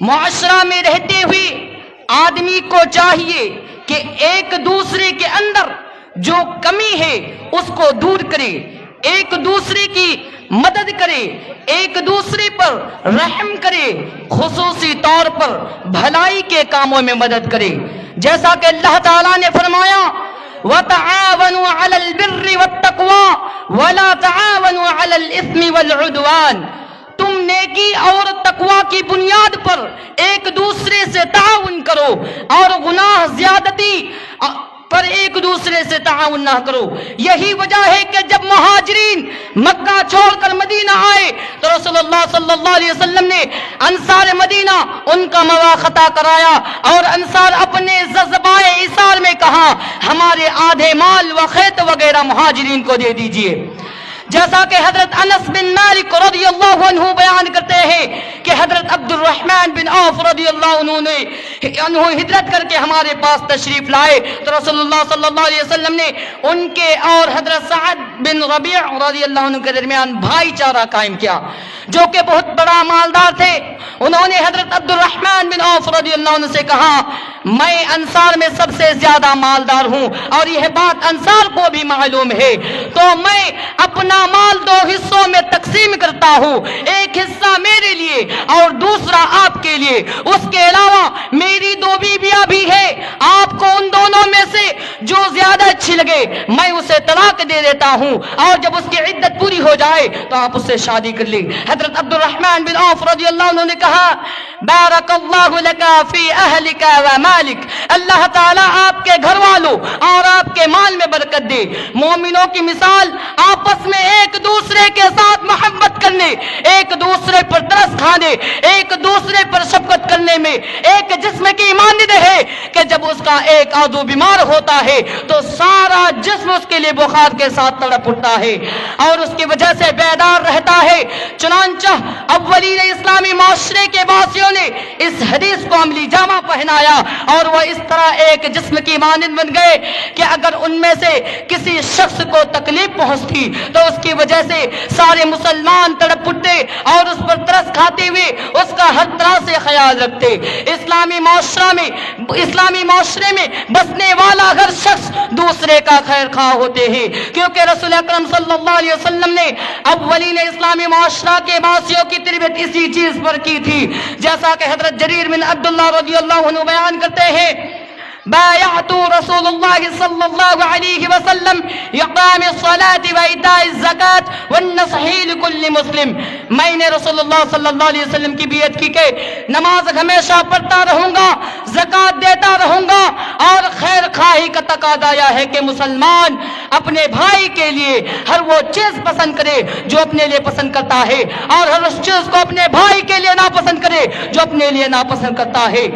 معاشرہ میں رہتے ہوئے آدمی کو چاہیے کہ ایک دوسرے کے اندر جو کمی ہے اس کو دور کرے، ایک دوسرے کی مدد کرے، ایک دوسرے پر رحم کرے، خصوصی طور پر بھلائی کے کاموں میں مدد کرے، جیسا کہ اللہ تعالیٰ نے فرمایا وَتَعَاوَنُوا عَلَى الْبِرِّ وَالتَّقْوَى وَلَا تَعَاوَنُوا عَلَى الْإِثْمِ وَالْعُدْوَانِ، تم نیکی اور تقوی کی بنیاد پر ایک دوسرے سے تعاون کرو اور گناہ زیادتی پر ایک دوسرے سے تعاون نہ کرو۔ یہی وجہ ہے کہ جب مہاجرین مکہ چھوڑ کر مدینہ آئے تو رسول اللہ صلی اللہ علیہ وسلم نے انصار مدینہ ان کا مواخطہ کرایا اور انصار اپنے جذبۂ ایثار میں کہا ہمارے آدھے مال و خیت وغیرہ مہاجرین کو دے دیجئے، جیسا کہ حضرت انس بن مالک رضی اللہ عنہ بیان کرتے ہیں کہ حضرت عبد الرحمن بن عوف رضی اللہ عنہ نے ہجرت کر کے ہمارے پاس تشریف لائے تو رسول اللہ صلی اللہ علیہ وسلم نے ان کے اور حضرت سعد بن ربیع رضی اللہ عنہ کے درمیان بھائی چارہ قائم کیا، جو کہ بہت بڑا مالدار تھے۔ انہوں نے حضرت عبد الرحمن بن عوف رضی اللہ عنہ سے کہا میں انصار میں سب سے زیادہ مالدار ہوں اور یہ بات انصار کو بھی معلوم ہے، تو میں اپنا مال دو حصوں میں تقسیم کرتا ہوں، ایک حصہ میرے لیے اور دوسرا آپ کے لیے، اس کے علاوہ میری دو بیویاں بھی ہیں، آپ کو ان دونوں میں سے جو زیادہ اچھی لگے میں اسے طلاق دے دیتا ہوں اور جب اس کی عدت پوری ہو جائے تو آپ اس سے شادی کر لیں۔ حضرت عبد الرحمن بن عوف رضی اللہ عنہ نے کہا بارک اللہ لک فی اہلک و مالک، اللہ تعالیٰ آپ کے گھر والوں اور آپ کے مال میں برکت دے۔ مومنوں کی مثال آپس میں ایک دوسرے کے ساتھ محبت کرنے، ایک دوسرے پر ترس کھانے، ایک دوسرے پر شفقت کرنے میں ایک جسم کی مانند ہے کہ جب اس کا ایک عضو بیمار ہوتا ہے تو سارا جسم اس کے لیے بخار کے ساتھ تڑپ اٹھتا ہے اور اس کی وجہ سے بیدار رہتا ہے۔ چنانچہ اولین اسلامی معاشرے کے باسیوں نے اس حدیث کو عملی جامہ پہنایا اور وہ اس طرح ایک جسم کی مانند بن گئے کہ اگر ان میں سے کسی شخص کو تکلیف پہنچتی تو اس کی وجہ سے سارے مسلمان تڑپ اٹھتے اور اس پر ترس کھاتے ہوئے اس کا ہر طرح سے خیال رکھتے۔ اسلامی معاشرے میں بسنے والا ہر شخص دوسرے کا خیر خواہ ہوتے ہیں، کیونکہ رسول اکرم صلی اللہ علیہ وسلم نے اولین اسلامی معاشرہ کے باسیوں کی تربیت اسی چیز پر کی تھی، جیسا کہ حضرت جریر بن عبداللہ رضی اللہ عنہ بیان کرتے ہیں بايعت رسول الله صلى الله عليه وسلم اقام الصلاة وإيتاء الزكاة والنصح لكل مسلم، میں نے رسول اللہ صلی اللہ علیہ وسلم کی بیعت کی کہ نماز ہمیشہ پڑھتا رہوں گا، زکوٰۃ دیتا رہوں گا اور خیر خواہی کا تقاضا یہ ہے کہ مسلمان اپنے بھائی کے لیے ہر وہ چیز پسند کرے جو اپنے لیے پسند کرتا ہے اور ہر اس چیز کو اپنے بھائی کے لیے ناپسند کرے جو اپنے لیے ناپسند کرتا ہے۔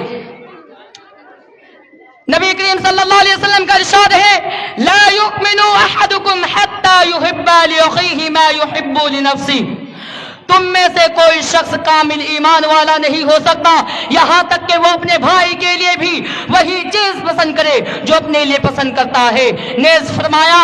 نبی کریم صلی اللہ علیہ وسلم کا ارشاد ہے لا یؤمن احدکم حتی یحب لأخیہ ما یحب لنفسہ، تم میں سے کوئی شخص کامل ایمان والا نہیں ہو سکتا یہاں تک کہ وہ اپنے بھائی کے لیے بھی وہی چیز پسند کرے جو اپنے لیے پسند کرتا ہے۔ نیز فرمایا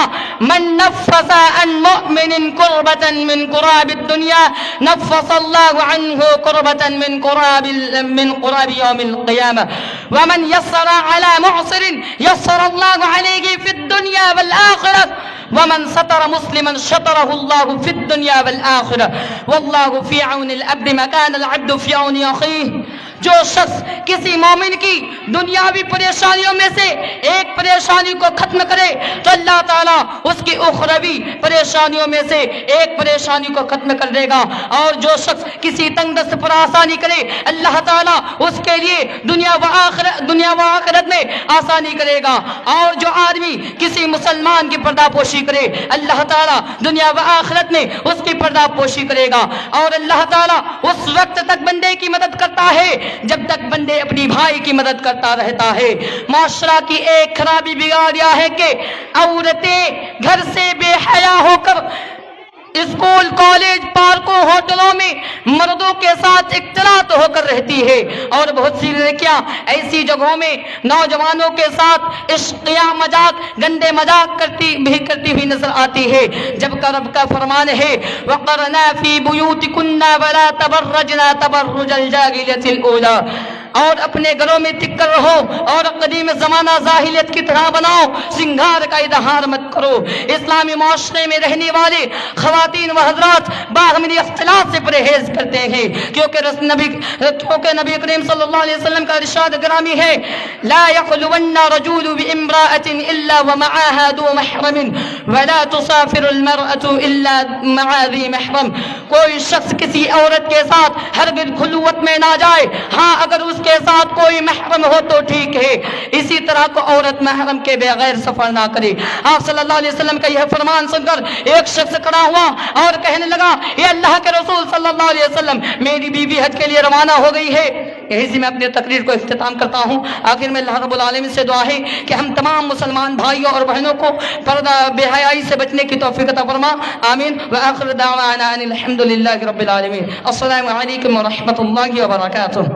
من نفس عن مؤمن کربة من کراب الدنیا نفس اللہ عنہ کربة من قراب یوم القیامہ ومن یسر على معسر یسر اللہ علیہ فی الدنیا والآخرہ ومن ستر مسلما شطره اللہ فی الدنیا والآخرہ واللہ فی عون العبد ما کان العبد فی عون اخیہ، جو شخص کسی مومن کی دنیاوی پریشانیوں میں سے ایک پریشانی کو ختم کرے تو اللہ تعالیٰ اس کی اخروی پریشانیوں میں سے ایک پریشانی کو ختم کر دے گا، اور جو شخص کسی تنگ دست پر آسانی کرے اللہ تعالیٰ اس کے لیے دنیا و آخرت میں آسانی کرے گا، اور جو آدمی کسی مسلمان کی پردہ پوشی کرے اللہ تعالیٰ دنیا و آخرت میں اس کی پردہ پوشی کرے گا، اور اللہ تعالیٰ اس وقت تک بندے کی مدد کرتا ہے جب تک بندے اپنی بھائی کی مدد کرتا رہتا ہے۔ معاشرہ کی ایک خرابی بگاڑ یہ ہے کہ عورتیں گھر سے بے حیا ہو کر اسکول کالج پارکوں ہوٹلوں میں مردوں کے ساتھ اختلاط ہو کر رہتی ہے، اور بہت سی لڑکیاں ایسی جگہوں میں نوجوانوں کے ساتھ عشقیہ مذاق گندے مذاق کرتی ہوئی نظر آتی ہے، جبکہ رب کا فرمان ہے وَقَرْنَا فِي بُيُوتِكُنَّ وَلَا تَبَرَّجْنَا تَبَرُّجَ الْجَاهِلِيَّةِ الْأُولَىٰ، اور اپنے گھروں میں ٹک کر رہو اور قدیم زمانہ جاہلیت کی طرح بناؤ، سنگار کا اظہار مت کرو۔ اسلامی معاشرے میں رہنے والے خواتین و حضرات باہمی اختلاط سے پرہیز کرتے ہیں، کیونکہ نبی کریم صلی اللہ علیہ وسلم کا ارشاد گرامی ہے لا يخلون رجل بامرأة الا ومعها ذو محرم ولا تسافر المرأة الا مع ذي محرم، کوئی شخص کسی عورت کے ساتھ ہرگز خلوت میں نہ جائے، ہاں اگر اس کے ساتھ کوئی محرم ہو تو ٹھیک ہے، اسی طرح کو عورت محرم کے بغیر سفر نہ کرے۔ آپ صلی اللہ علیہ وسلم کا یہ فرمان سن کر ایک شخص کھڑا ہوا اور کہنے لگا یہ اللہ کے رسول صلی اللہ علیہ وسلم میری بیوی حج کے لیے روانہ ہو گئی ہے۔ یہی سے میں اپنی تقریر کو اختتام کرتا ہوں۔ آخر میں اللہ رب العالمین سے دعا ہے کہ ہم تمام مسلمان بھائیوں اور بہنوں کو پردہ بے حیائی سے بچنے کی توفیق عطا فرما، آمین۔ وآخر دعوانا ان الحمد للہ رب العالمین۔ السلام علیکم ورحمۃ اللہ وبرکاتہ۔